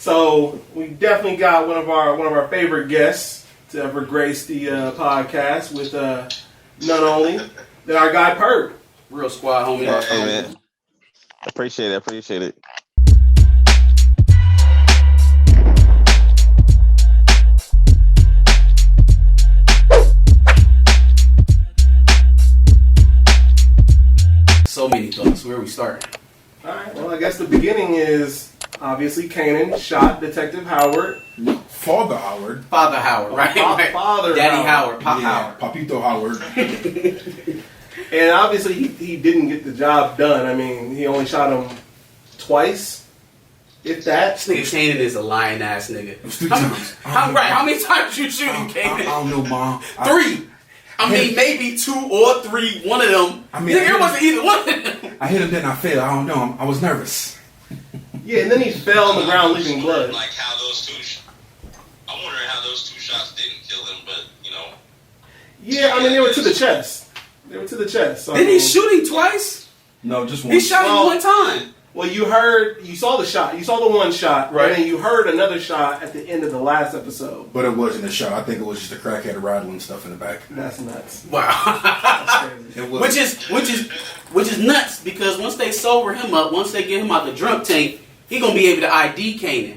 So we definitely got one of our favorite guests to ever grace the podcast with none only than our guy Purp. Real squad, homie. Hey, man. Appreciate it. So many thoughts. Where we start? All right. Well, I guess the beginning is obviously Kanan shot Detective Howard. Father Howard. Father Howard, right? Father Daddy Howard. Pop Yeah, Howard. Papito Howard. And obviously he didn't get the job done. I mean, he only shot him twice, if that. This nigga Kanan is a lying ass nigga. It was 3 times. How many times you shoot him, I Kanan? don't know, Mom. 3. I mean, maybe 2 or 3. One of them. I mean, Nigga, it wasn't either one of them. I hit him, then I failed. I don't know. I was nervous. Yeah, and then he fell on the ground leaving blood. Like how those two, I'm wondering how those 2 shots didn't kill him, but you know. Yeah, I mean they were to the chest. So, Did he shoot him twice? No, just one. He shot him one time. Well, you saw the shot. You saw the one shot, right? And then you heard another shot at the end of the last episode. But it wasn't a shot. I think it was just a crackhead rattling stuff in the back. That's nuts. Wow. That's crazy. It was. Which is nuts because once they sober him up, once they get him out the drunk tank, he gonna be able to ID Kanan.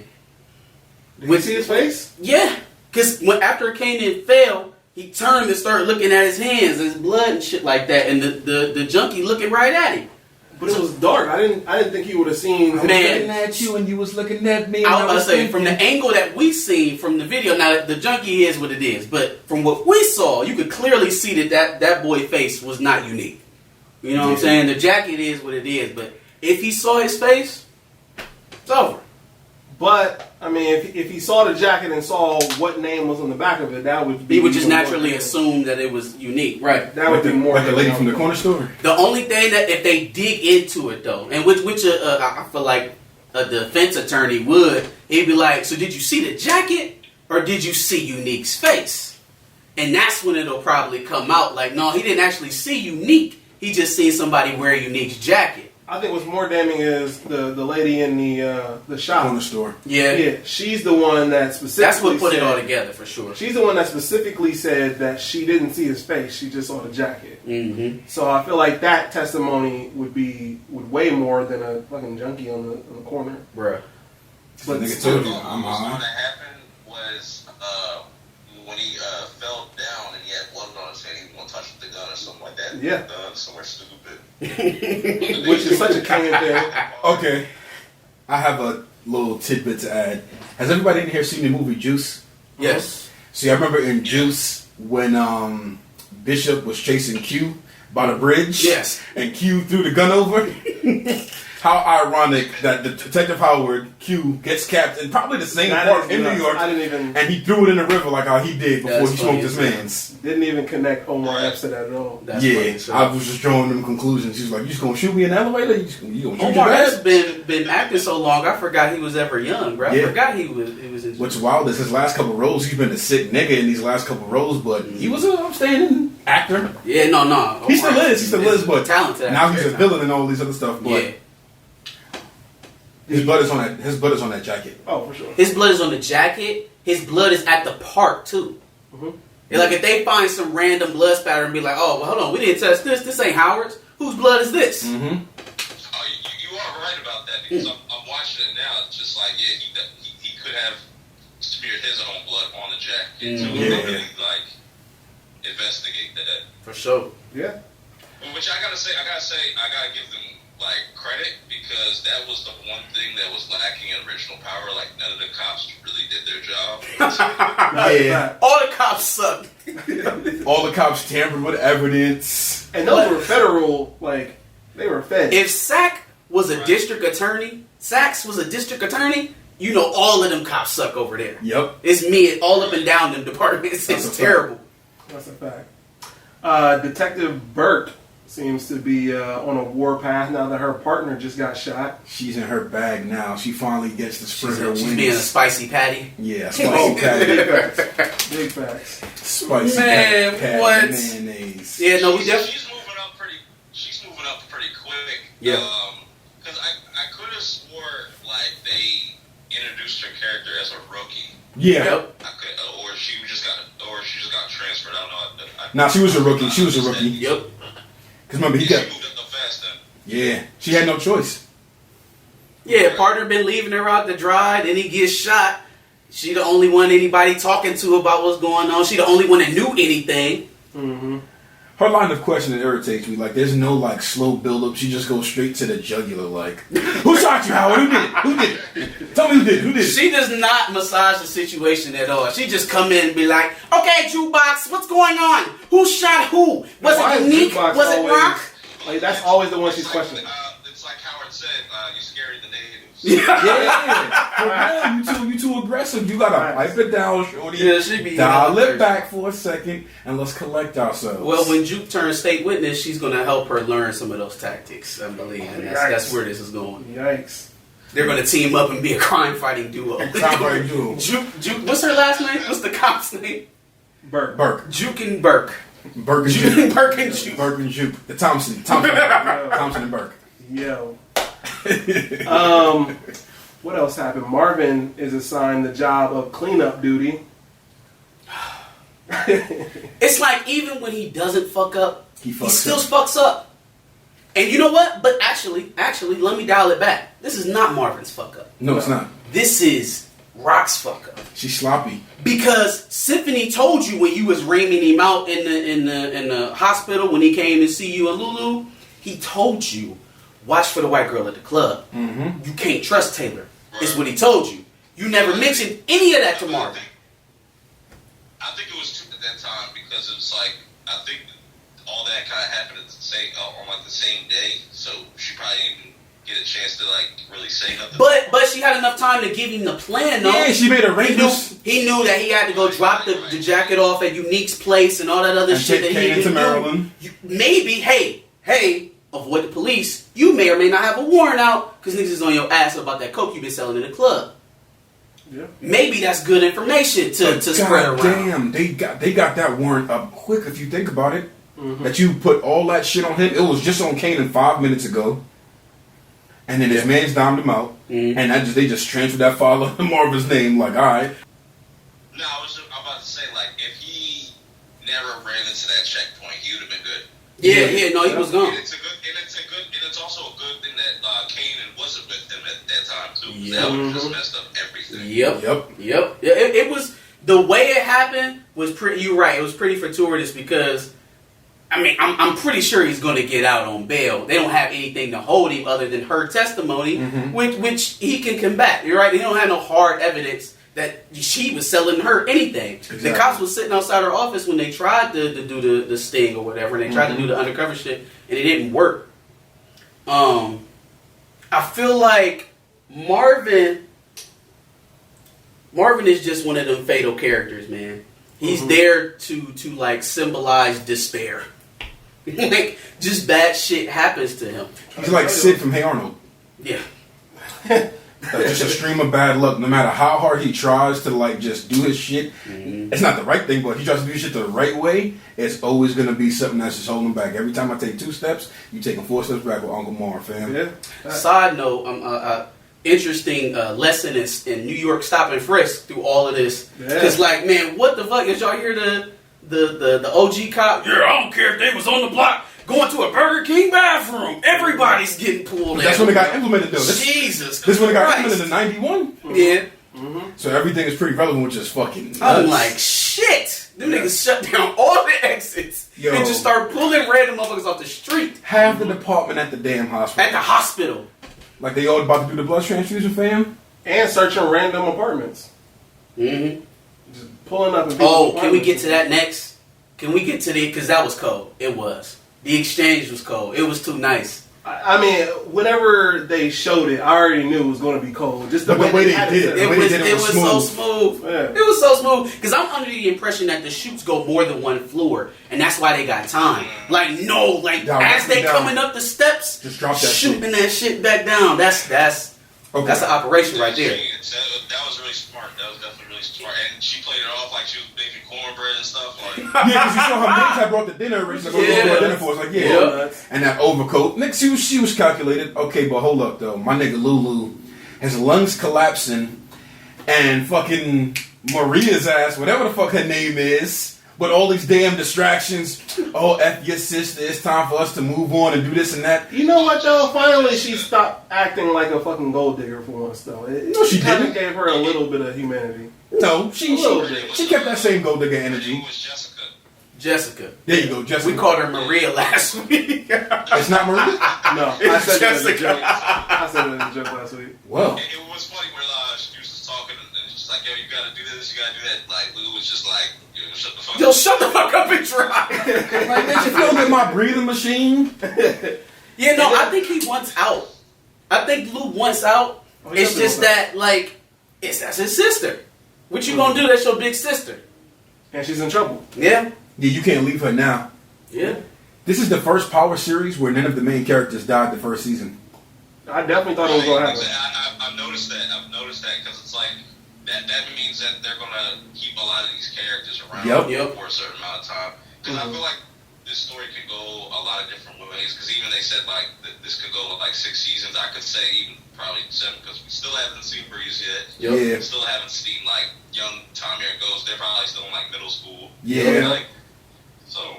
Did you see his face? Yeah, because after Kanan fell, he turned and started looking at his hands and his blood and shit like that, and the junkie looking right at him. But it was dark. I didn't think he would have seen. I was looking at you and you was looking at me. And I was saying from the angle that we seen from the video. Now the junkie is what it is, but from what we saw, you could clearly see that boy's face was not unique. You know what I'm saying? The jacket is what it is, but if he saw his face, it's over. But I mean, if he saw the jacket and saw what name was on the back of it, that would be. He would just naturally assume that it was unique, right? That would be more like the lady from the corner store. The only thing that if they dig into it though, and which I feel like a defense attorney would, he'd be like, so did you see the jacket or did you see Unique's face? And that's when it'll probably come out like, no, he didn't actually see Unique. He just seen somebody wear Unique's jacket. I think what's more damning is the lady in the shop. Corner store. Yeah, she's the one that specifically. That's what put it all together for sure. She's the one that specifically said that she didn't see his face; she just saw the jacket. Mm-hmm. So I feel like that testimony would weigh more than a fucking junkie on the corner, Bruh. But Nigga told you, I'm What high. happened was when he fell down and he had blood on his hand, he was gonna touch the gun or something like that. Yeah. Somewhere stupid. which is such a Kanan thing. Okay. I have a little tidbit to add. Has everybody in here seen the movie Juice? Yes. See, I remember in Juice when Bishop was chasing Q by the bridge. Yes. And Q threw the gun over. How ironic that the Detective Howard, Q, gets capped in probably the same park in New York. I didn't even. And he threw it in the river like how he did before That's he smoked funny his as hell. mans. Didn't even connect Omar Epps to that at all. That's Yeah, funny, so. I was just drawing them conclusions. He was like, "You just gonna shoot me in the elevator? You gonna shoot Omar your has ass?" been acting so long. I forgot he was ever young, bro. I Yeah. forgot he was in. What's wild is his last couple roles. He's been a sick nigga in these last couple roles, but he was an upstanding actor. Yeah, no. He still is. He still is, but talented. now he's a villain and all these other stuff. But Yeah. his blood is on that. His blood is on that jacket. Oh, for sure. His blood is on the jacket. His blood is at the park too. Mhm. And like if they find some random blood spatter and be like, oh, well, hold on, we didn't test this. This ain't Howard's. Whose blood is this? Mm-hmm. Oh, you are right about that because I'm watching it now. It's just like, yeah, he could have smeared his own blood on the jacket to really like investigate that. For sure. Yeah. Which I gotta give them like credit because that was the one thing that was lacking in original Power. Like none of the cops really did their job. Yeah. All the cops suck. All the cops tampered with evidence. And those were federal, like, they were fed. If Sack was a district attorney, you know all of them cops suck over there. Yep. It's me all up and down them departments. That's It's a terrible. That's a fact. Detective Burt seems to be on a war path now that her partner just got shot. She's in her bag now. She finally gets to spread her She's wings. being a spicy patty. Yeah, spicy patty. Big facts. Big facts. Spicy Man, patty what? mayonnaise. Yeah, no, we definitely. She's moving up pretty quick. Yeah. Because I could have swore like they introduced her character as a rookie. Yeah. Yep. Or she just got transferred. I don't know. Nah, she was a rookie. She was a rookie. Yep. Because remember, he She got. moved up fast then. Yeah, she had no choice. Yeah, partner been leaving her out to dry, then he gets shot. She the only one anybody talking to about what's going on. She the only one that knew anything. Mm-hmm. Her line of questioning irritates me. Like, there's no, like, slow build-up. She just goes straight to the jugular, like, who shot you, Howard? Who did it? Who did it? Tell me who did it. Who did it? She does not massage the situation at all. She just come in and be like, okay, Jukebox, what's going on? Who shot who? Was Why it is Unique? Jukebox Was it always- Rock? Like, that's always the one she's questioning. It's like Howard said, you scared the natives. Yeah, for real, you too aggressive. You gotta pipe it down, shorty. Yeah, she be dial it back for a second and let's collect ourselves. Well, when Juke turns state witness, she's going to help her learn some of those tactics, I believe. And that's where this is going. Yikes. They're going to team up and be a crime-fighting duo. Crime-fighting duo. Juke, what's her last name? What's the cop's name? Burke. Juke and Burke. Burke and Juke Juke. and Burke and Juke. Burke and Juke. The Thompson and Burke. Yo. What else happened? Marvin is assigned the job of cleanup duty. It's like even when he doesn't fuck up, he still up. fucks up. And you know what? But actually, let me dial it back. This is not Marvin's fuck up. No, it's not. This is Rock's fuck up. She's sloppy. Because Symphony told you when you was reaming him out in the hospital when he came to see you and Lulu, he told you, watch for the white girl at the club. Mm-hmm. You can't trust Taylor. Is what he told you. You never mentioned any of that to Marvin. I think it was at that time because it was like I think all that kind of happened at the same on like the same day, so she probably didn't even get a chance to like really say nothing. But she had enough time to give him the plan, though. Yeah, she made arrangements. He knew that he had to go drop the jacket off at Unique's place and all that other And shit take that he Kanan to didn't Maryland. do. Maybe, hey, avoid the police. You may or may not have a warrant out because niggas is on your ass about that coke you've been selling in the club. Yeah. Maybe that's good information to spread around. Damn, they got that warrant up quick if you think about it. Mm-hmm. That you put all that shit on him. It was just on Kanan 5 minutes ago. And then his man's domed him out. Mm-hmm. And they just transferred that file to Marvin's name. Like, alright. No, I'm about to say like if he never ran into that checkpoint, he would have been good. Yeah, no, he was gone. And it's also a good thing that Kanan wasn't with him at that time too. Yep. That would have just messed up everything. Yep. It was the way it happened was pretty. You're right. It was pretty fortuitous because, I mean, I'm pretty sure he's going to get out on bail. They don't have anything to hold him other than her testimony, which he can combat. You're right. They don't have no hard evidence that she was selling her anything. Exactly. The cops was sitting outside her office when they tried to do the sting or whatever, and they tried to do the undercover shit, and it didn't work. I feel like Marvin is just one of them fatal characters, man. He's there to like symbolize despair. Like just bad shit happens to him. He's like Sid from Hey Arnold. Yeah. Like just a stream of bad luck. No matter how hard he tries to like just do his shit, it's not the right thing, but if he tries to do his shit the right way, it's always gonna be something that's just holding him back. Every time I take 2 steps, you taking 4 steps back with Uncle Mar, fam. Yeah. Side note, interesting lesson in New York stop and frisk through all of this. Because like, man, what the fuck? Did y'all hear the OG cop? Yeah, I don't care if they was on the block going to a Burger King bathroom. Everybody's getting pulled in. That's when it got implemented, though. Jesus This when it got Christ. implemented in '91. Yeah. So everything is pretty relevant, which is fucking nuts. I'm like, shit. Them niggas shut down all the exits and just start pulling random motherfuckers off the street. Half the department at the damn hospital. At the hospital. Like they all about to do the blood transfusion, fam. And searching random apartments. Mm-hmm. Just pulling up. And Can we get to that next? Can we get to the... Because that was cold. It was. The exchange was cold. It was too nice. I mean, whenever they showed it, I already knew it was going to be cold. Just the way they did it. It was so smooth. Yeah. It was so smooth. Because I'm under the impression that the shoots go more than one floor. And that's why they got time. Like, no. Like, as they coming up the steps, just drop that shooting that shit back down. That's an operation right there. That was really smart. That was definitely really smart. And she played it off like she was making cornbread and stuff. Like, Yeah, because you saw her mates had brought the dinner originally. Like, dinner for us. Like, and that overcoat. Nick, she was calculated. Okay, but hold up though. My nigga Lulu, his lungs collapsing, and fucking Maria's ass, whatever the fuck her name is, with all these damn distractions. Oh, F your sister, it's time for us to move on and do this and that. You know what though? Finally, she stopped acting like a fucking gold digger for once though. No, she kind of didn't. gave her a little bit of humanity. No, she kept that same gold digger energy. It was Jessica. Jessica. There you go, Jessica. We called her Maria last week. It's not Maria? No, I said that as a joke. I said that as a joke last week. Well. It was funny where she was just talking and she's like, yo, you gotta do this, you gotta do that. Like, Lou was just like, yo, shut the fuck up. Yo, shut the fuck up and drive. Like, bitch, if you don't get my breathing machine. Yeah, no, I think he wants out. I think Lou wants out. Oh, he It's doesn't just want that, like, that's his sister. What you gonna do? That's your big sister. And she's in trouble. Yeah. Yeah, you can't leave her now. Yeah. This is the first Power series where none of the main characters died the first season. I definitely thought it was gonna happen. I've noticed that. I've noticed that because it's like that means that they're gonna keep a lot of these characters around for a certain amount of time. Because I feel like this story can go a lot of different ways. Because even they said like this could go like 6 seasons. I could say even probably 7 because we still haven't seen Breeze yet. Yeah. We still haven't seen like young Tommy or Ghost. They're probably still in like middle school. Yeah. Like, so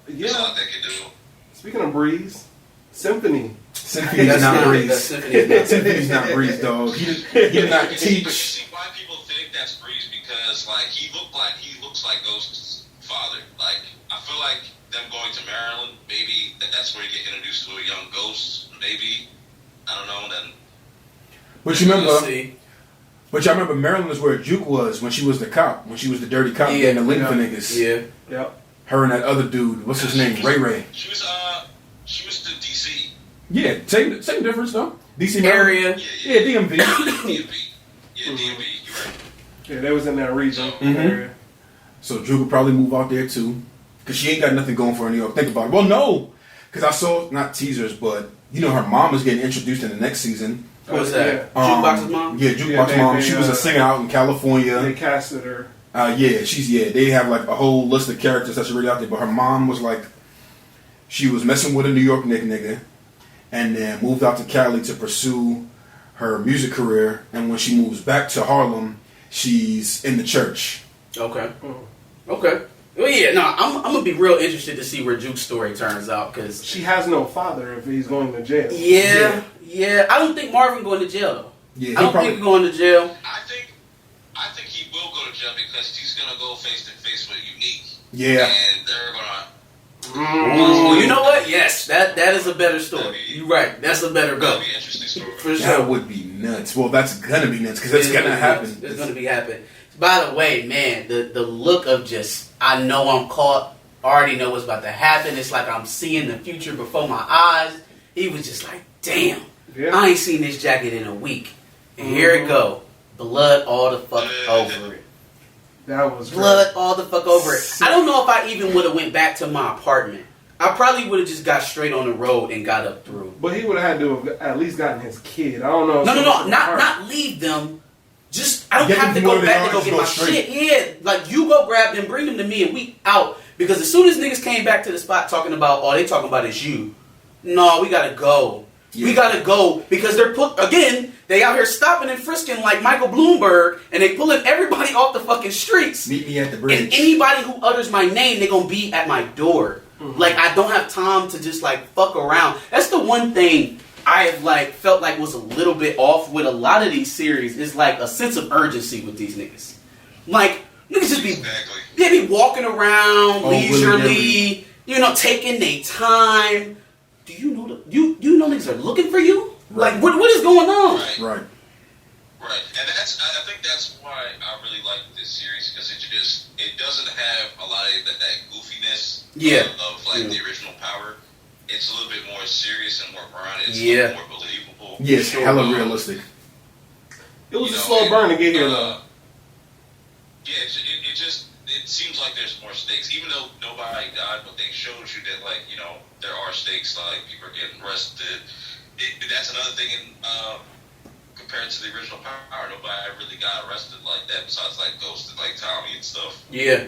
there's a lot they can do. Speaking of Breeze, Symphony. Symphony's not Breeze. Symphony's not Breeze, dog. He did not You teach. see why people think that's Breeze because like he looks like Ghost's father. Like I feel like them going to Maryland, maybe that's where you get introduced to a young Ghost. Maybe I don't know. Then But you remember? But y'all remember Maryland is where Juke was when she was the cop, when she was the dirty cop getting the link for niggas. Yeah. Yep. Her and that other dude, what's his name? Ray. She was to DC. Yeah, same difference though. DC Area. Yeah, DMV. DMV. Yeah, DMV. You're right. Yeah, they was in that region. Mhm. So Drew could probably move out there too, cause she ain't got nothing going for her in New York. Think about it. Well, no, cause I saw not teasers, but you know her mom is getting introduced in the next season. What's that? Yeah. Jukebox's mom? Yeah, Jukebox mom. She was a singer out in California. They casted her. They have like a whole list of characters that's already out there. But her mom was like, she was messing with a New York nigga, and then moved out to Cali to pursue her music career. And when she moves back to Harlem, she's in the church. Okay. Okay. Well, yeah, no, I'm gonna be real interested to see where Juke's story turns out because She has no father if he's going to jail. yeah. I don't think Marvin going to jail though. Yeah, I don't think he's going to jail. I think he will go to jail because he's gonna go face to face with Unique. Yeah. And they're gonna. Ooh, you know what? Yes, that is a better story. You're right. That's a better go. That'll be an interesting story. For sure. That would be nuts. Well, that's gonna be nuts because it's gonna happen. It's gonna be happening. By the way, man, the look of just I know I'm caught. Already know what's about to happen. It's like I'm seeing the future before my eyes. He was just like, damn, I ain't seen this jacket in a week, and here it go, blood all the fuck over it. That was Blood all the fuck over it. I don't know if I even would have went back to my apartment. I probably would have just got straight on the road and got up through. But he would have had to have at least gotten his kid. I don't know. No, not leave them. Just I don't Get have to them go from back to where go they get are, my just go straight. shit. Yeah, like you go grab them, bring them to me, and we out. Because as soon as niggas came back to the spot talking about, all they talking about is you. No, we gotta go. Yeah. We gotta go because they're they out here stopping and frisking like Michael Bloomberg, and they pulling everybody off the fucking streets. Meet me at the And bridge. anybody who utters my name, they gonna be at my door. Like I don't have time to just like fuck around. That's the one thing I have like felt like was a little bit off with a lot of these series is like a sense of urgency with these niggas. Like niggas just be they be walking around leisurely, you know, taking their time. Do you know you know niggas are looking for you? Right. Like what is going on? Right. Right, and I think that's why I really like this series because it doesn't have a lot of that goofiness of like the original Power. It's a little bit more serious and more grounded. It's a little more believable. Yeah, it's hella realistic. It was a slow burn to get here though. Yeah, it seems like there's more stakes, even though nobody died, but they showed you that like there are stakes, like people are getting arrested. That's another thing in. Compared to the original Power, nobody really got arrested like that besides like Ghost and like Tommy and stuff. Yeah.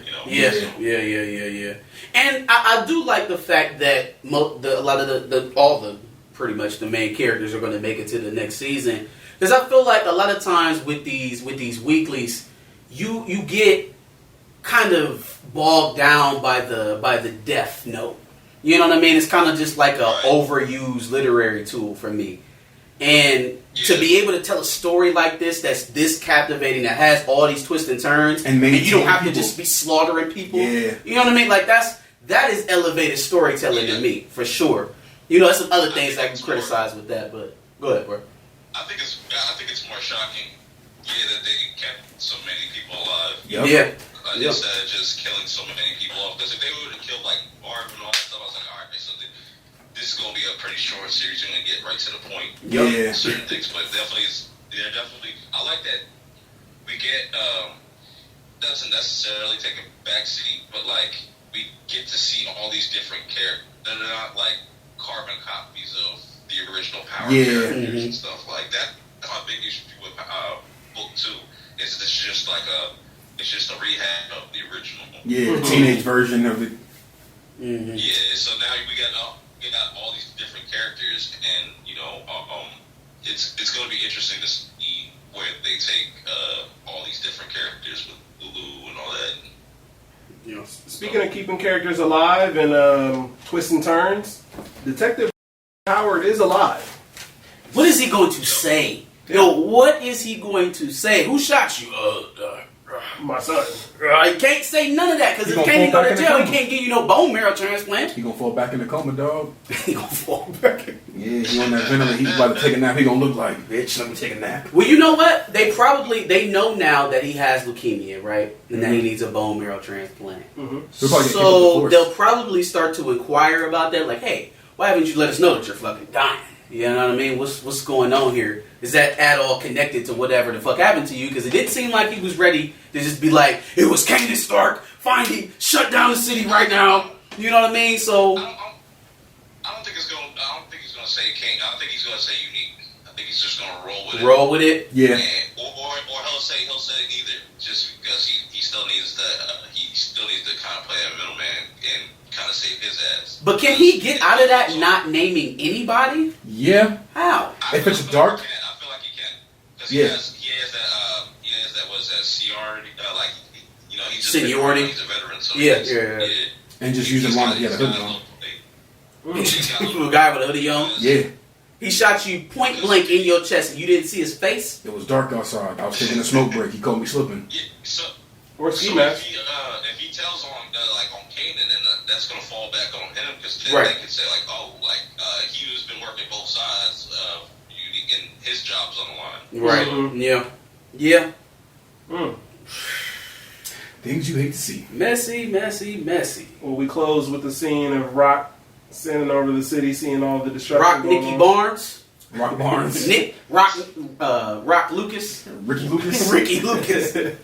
And I do like the fact that a lot of pretty much the main characters are going to make it to the next season Because I feel like a lot of times with these weeklies, you get kind of bogged down by the death note. You know what I mean? It's kind of just like a overused literary tool for me. And to be able to tell a story like this, that's this captivating, that has all these twists and turns, and you don't have to just be slaughtering people. Yeah. You know what I mean? Like that is elevated storytelling to me, for sure. You know, there's some other things I can criticize with that, but go ahead, bro. I think it's more shocking, that they kept so many people alive. Yep. Yeah. Instead of just killing so many people off. Because if they would have killed like Barb and all that stuff, I was like, all right, so this is going to be a pretty short series. You're going to get right to the point. Yeah. Certain things, but definitely, I like that we get, doesn't necessarily take a backseat, but like, we get to see all these different characters. They're not like carbon copies of the original Power characters and stuff like that. That's my big issue with book 2. It's just like it's just a rehab of the original. Yeah, the teenage version of it. Mm-hmm. Yeah, so now we got all these different characters, and it's going to be interesting to see where they take all these different characters with Lulu and all that. You know, speaking of keeping characters alive and twists and turns, Detective Howard is alive. What is he going to say? Yo, what is he going to say? Who shot you? My son. He can't say none of that because if Kanan go to jail, he can't give you no bone marrow transplant. He gonna fall back in the coma, dog. He gonna fall back in. Yeah, he on that ventilator. He's about to take a nap. He gonna look like, bitch, let me take a nap. Well, you know what? They know now that he has leukemia, right? And that he needs a bone marrow transplant. Mm-hmm. So they'll probably start to inquire about that. Like, hey, why haven't you let us know that you're fucking dying? You know what I mean? What's going on here? Is that at all connected to whatever the fuck happened to you? Because it didn't seem like he was ready to just be like, it was Kanan Stark. Find him. Shut down the city right now. You know what I mean? So I don't think he's gonna say Kanan. I don't think he's gonna say unique. I think he's just gonna roll with it. Roll with it. Yeah. Or he'll say neither, just because he still needs to kind of play a middleman and kind of save his ass. But can he get out of that not naming anybody? Yeah. How? If it's dark. I feel like he can. Because he has that was that seniority, he's just seniority. He's a veteran, so Yeah. And just using one to get a hoodie on. A guy with a hoodie on? Yeah. He shot you point blank in your chest and you didn't see his face? It was dark outside. I was taking a smoke break. He caught me slipping. Yeah, or ski mask. If he tells on Kanan, then that's gonna fall back on him because then they can say he has been working both sides and his job's on the line. Right. Mm-hmm. Yeah. Things you hate to see. Messy. Well, we close with the scene of RAQ sending over the city, seeing all the destruction. RAQ Nikki Barnes. RAQ Barnes. RAQ Lucas. Ricky Lucas. Ricky Lucas.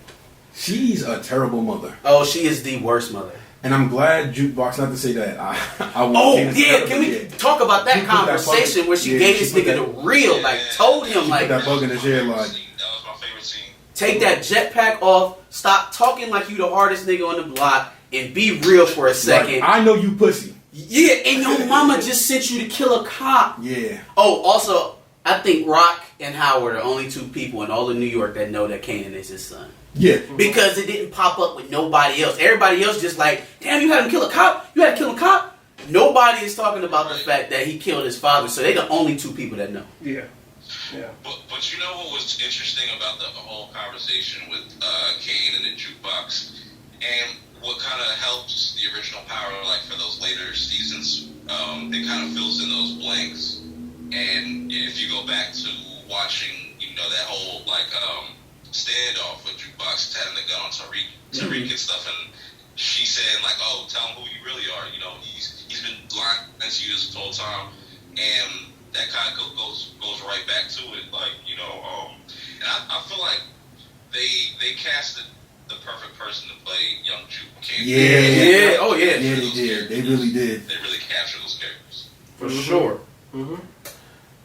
She's a terrible mother. Oh, she is the worst mother. And I'm glad Jukebox, not to say that I can we talk about that conversation where she gave this nigga the real, told him, put that bug in his ear, That was my favorite scene. Take that jetpack off, stop talking like you the hardest nigga on the block, and be real for a second. Like, I know you pussy. Yeah, and your mama just sent you to kill a cop. Yeah. Oh, also, I think RAQ and Howard are the only two people in all of New York that know that Kanan is his son. Yeah. Because it didn't pop up with nobody else. Everybody else just like, damn, you had him kill a cop? You had to kill a cop? Nobody is talking about the fact that he killed his father, so they're the only two people that know. Yeah. But you know what was interesting about the whole conversation with Kanan and Jukebox, and what kind of helps the original Power, for those later seasons, it kind of fills in those blanks. And if you go back to watching, that whole standoff with Jukebox having the gun on Tariq and stuff, and she saying oh, tell him who you really are. He's been lying to you this whole time, and that kind of goes right back to it. And I feel like they casted the perfect person to play young Juke. Yeah. Oh yeah. Yeah, they did. They really did. They really captured those characters for sure. Mm-hmm.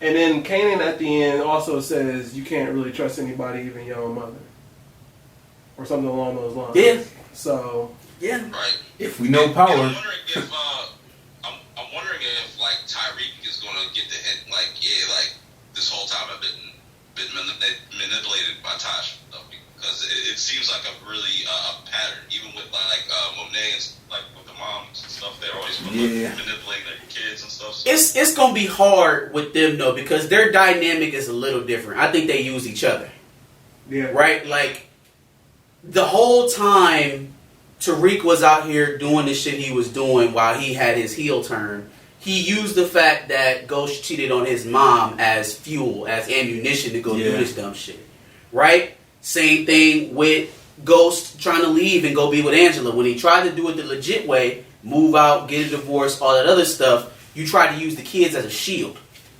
And then Kanan at the end also says you can't really trust anybody, even your own mother, or something along those lines. Yeah. So. Yeah. Right. If we know power. I'm wondering if Tyreek is gonna get the hint. This whole time I've been been manipulated by Tasha, though, because it seems like a really pattern, even with Monet and like with the moms and stuff. They're always manipulating their kids and stuff. So. It's gonna be hard with them though, because their dynamic is a little different. I think they use each other. Yeah. Right? Like the whole time Tariq was out here doing the shit he was doing while he had his heel turn, he used the fact that Ghost cheated on his mom as fuel, as ammunition to go do this dumb shit. Right? Same thing with Ghost trying to leave and go be with Angela. When he tried to do it the legit way, move out, get a divorce, all that other stuff, you tried to use the kids as a shield.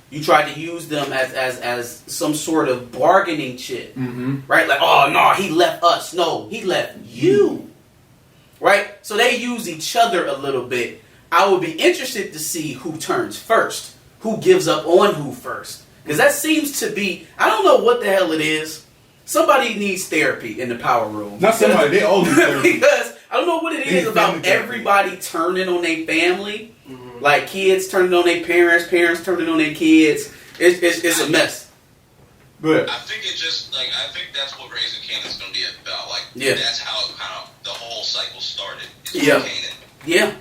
You tried to use them as some sort of bargaining chip. Mm-hmm. Right? Like, oh, no, he left us. No, he left you. Right? So they use each other a little bit. I would be interested to see who turns first. Who gives up on who first. Because that seems to be, I don't know what the hell it is. Somebody needs therapy in the power room. Not somebody, they all need therapy. Because I don't know what it is about everybody turning on their family. Mm-hmm. Like kids turning on their parents, parents turning on their kids. It's a mess. But I think I think that's what Raising Kanan is going to be about. Like, that's how the whole cycle started. Kanan. Yeah.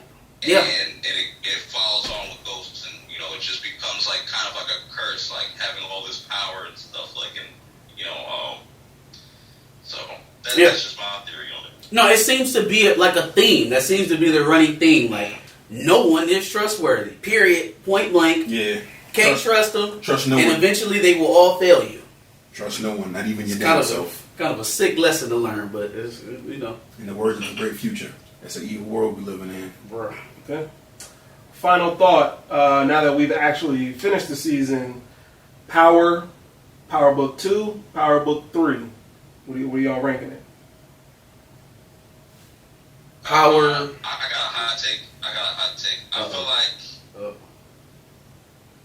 Yeah. And it follows on with Ghosts, and it just becomes like kind of like a curse, like having all this power and stuff, like, and so that's just my theory on it. No, it seems to be like a theme. That seems to be the running theme. Like, no one is trustworthy. Period. Point blank. Yeah. Can't trust them. Trust no one. And eventually they will all fail you. Trust no one, not even your damn self. Kind of a sick lesson to learn, but it's, In the words of the great future, it's an evil world we're living in. Bruh. Okay. Final thought. Now that we've actually finished the season, Power Book 2, Power Book 3. What are y'all ranking it? Power. I got a hot take. I feel like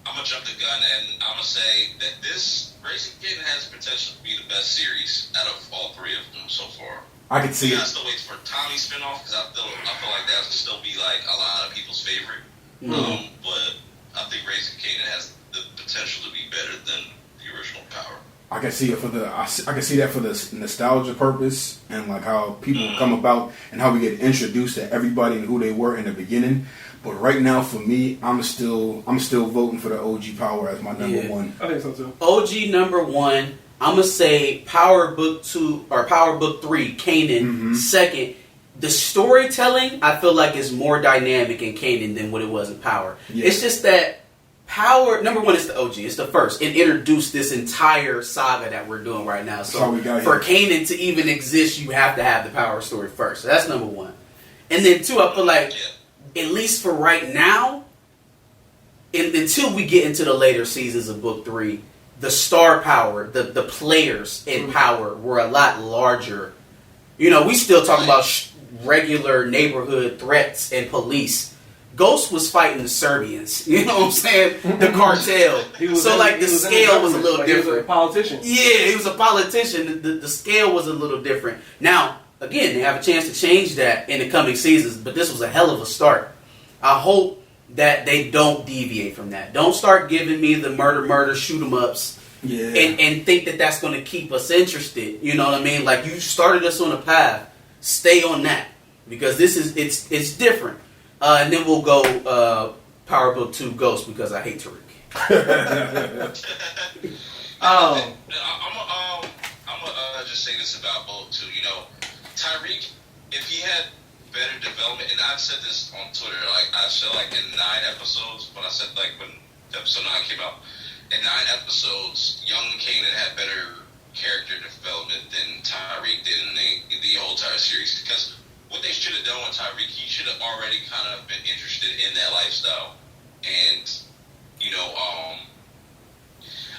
I'm gonna jump the gun and I'm gonna say that this Raising Kanan has potential to be the best series out of all three of them so far. I can see You it. gotta still wait for Tommy's spinoff because I feel like that will still be like a lot of people's favorite. Mm-hmm. But I think Raising Kanan has the potential to be better than the original Power. I can see it I can see that for the nostalgia purpose and like how people come about and how we get introduced to everybody and who they were in the beginning. But right now, for me, I'm still voting for the OG Power as my number one. I think so too. OG number one. I'm gonna say Power Book 2 or Power Book 3, Kanan second. The storytelling I feel like is more dynamic in Kanan than what it was in Power. Yeah. It's just that Power, number one, is the OG. It's the first. It introduced this entire saga that we're doing right now. So for Kanan to even exist, you have to have the Power story first. So that's number one. And then two, I feel like, at least for right now, until we get into the later seasons of Book 3, the star power, the players in Power were a lot larger. We still talk about regular neighborhood threats and police. Ghost was fighting the Serbians, you know what I'm saying? The cartel. The scale was a little different. He was a politician. Yeah, he was a politician. The scale was a little different. Now, again, they have a chance to change that in the coming seasons, but this was a hell of a start. I hope that they don't deviate from that. Don't start giving me the murder, shoot 'em ups, and think that that's going to keep us interested. You know what I mean? Like, you started us on a path. Stay on that, because it's different. And then we'll go Power Book 2 Ghost, because I hate Tariq. I'm gonna just say this about both two. Tyreek, if he had better development, and I've said this on Twitter, like I said, like in 9 episodes, but I said like when episode 9 came out, in 9 episodes, young Kanan had better character development than Tyreek did in the whole entire series. Because what they should have done with Tyreek, he should have already kind of been interested in that lifestyle, and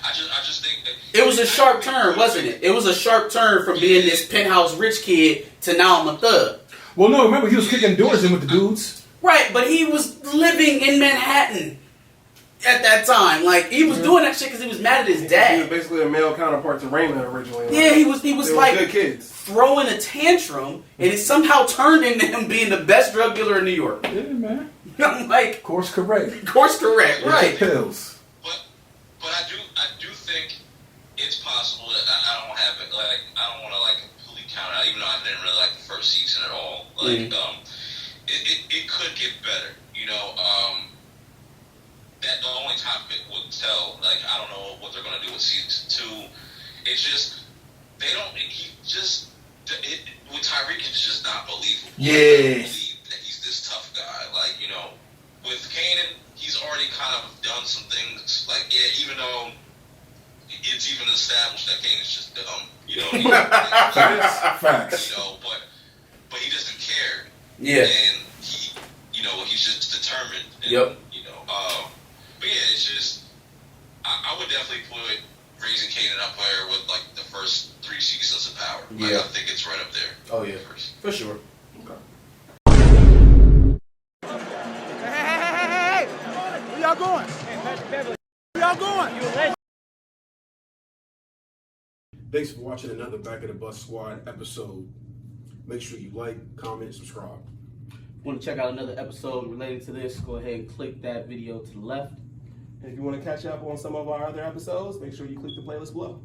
I just think that it was a sharp turn, wasn't it? It was a sharp turn from being this penthouse rich kid to now I'm a thug. Well, no, remember he was kicking doors in with the dudes, right? But he was living in Manhattan at that time. Like, he was doing that shit because he was mad at his dad. He was basically a male counterpart to Raymond originally. Yeah, he was like good kids. Throwing a tantrum, and it somehow turned into him being the best drug dealer in New York. Yeah, man. I'm like, course correct, right? pills. But I do think it's possible that I don't have it. Like, I don't want to like completely count it out, even though I didn't really like the first season at all. Like, it could get better. You know, that the only time it would tell. Like, I don't know what they're gonna do with season 2. It's just they don't. With Tyreek, it's just not believable. Yeah. I don't believe that he's this tough guy. Like, you know, with Kanan, he's already kind of done some things. Like, yeah, even though it's even established that Kanan's just dumb. You know, Facts. You know, but he doesn't care. Yeah. And he's just determined. And, Yep. You know, but yeah, it's just I would definitely put Raising Kanan up there with like the first 3 seasons of Power. Like, Yeah. I think it's right up there. Oh yeah, for sure. Okay. Hey! Where y'all going? Where y'all going? Thanks for watching another Back of the Bus Squad episode. Make sure you like, comment, subscribe. Want to check out another episode related to this? Go ahead and click that video to the left. And if you want to catch up on some of our other episodes, make sure you click the playlist below.